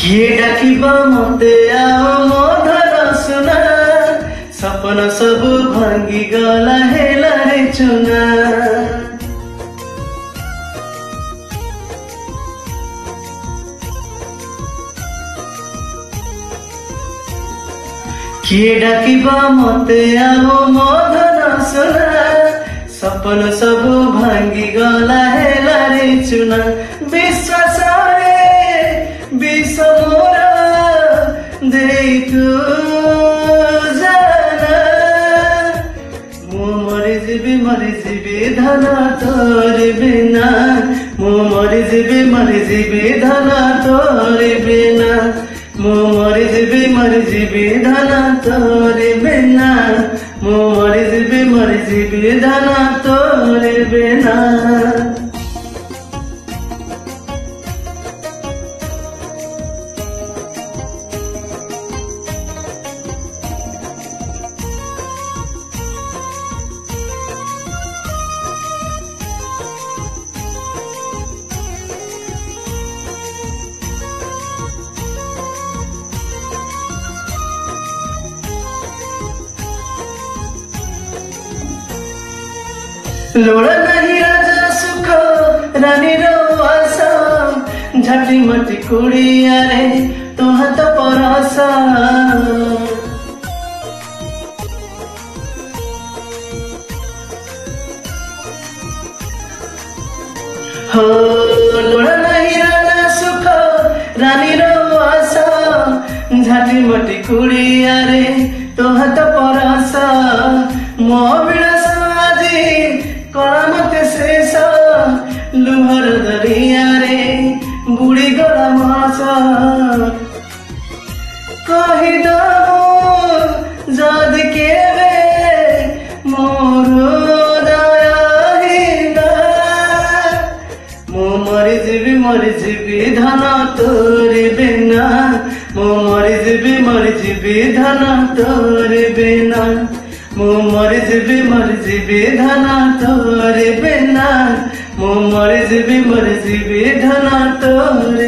किए डाकिबा मते आओ मो धन सुना सपना सब भांगी गला हेला रे चुना किए डाकिबा मते आओ मो धन सुना सपना सब भांगी गला हेला रे चुना विश्वास मोरा देई तू जाना मु मरी जीवी धन तोर बिना मु मरी जीवी धन तोर बिना मु मरी जीवी धन तोर बिना मु मरी जीवी धन तोर बिना लोड़ा नहीं राजा सुख रानी रो आशा झाटी मटी कुड़िया रे तो हाथ परसा हो लोड़ा नहीं राजा सुख रानी रो आशा झाटी मटी कुड़िया रे तो हाथ परसा मो विलास कला मते शेष लुहर दरिया रे बुड़ी गला मासा कहीदो जद केवे मोर दयाहीना मु मरी जीवी धन तोर बिना मु मरी जीवी धन तोर बिना मु मरी जीवी धन तोर बिना मु मरी जीवी धन तोर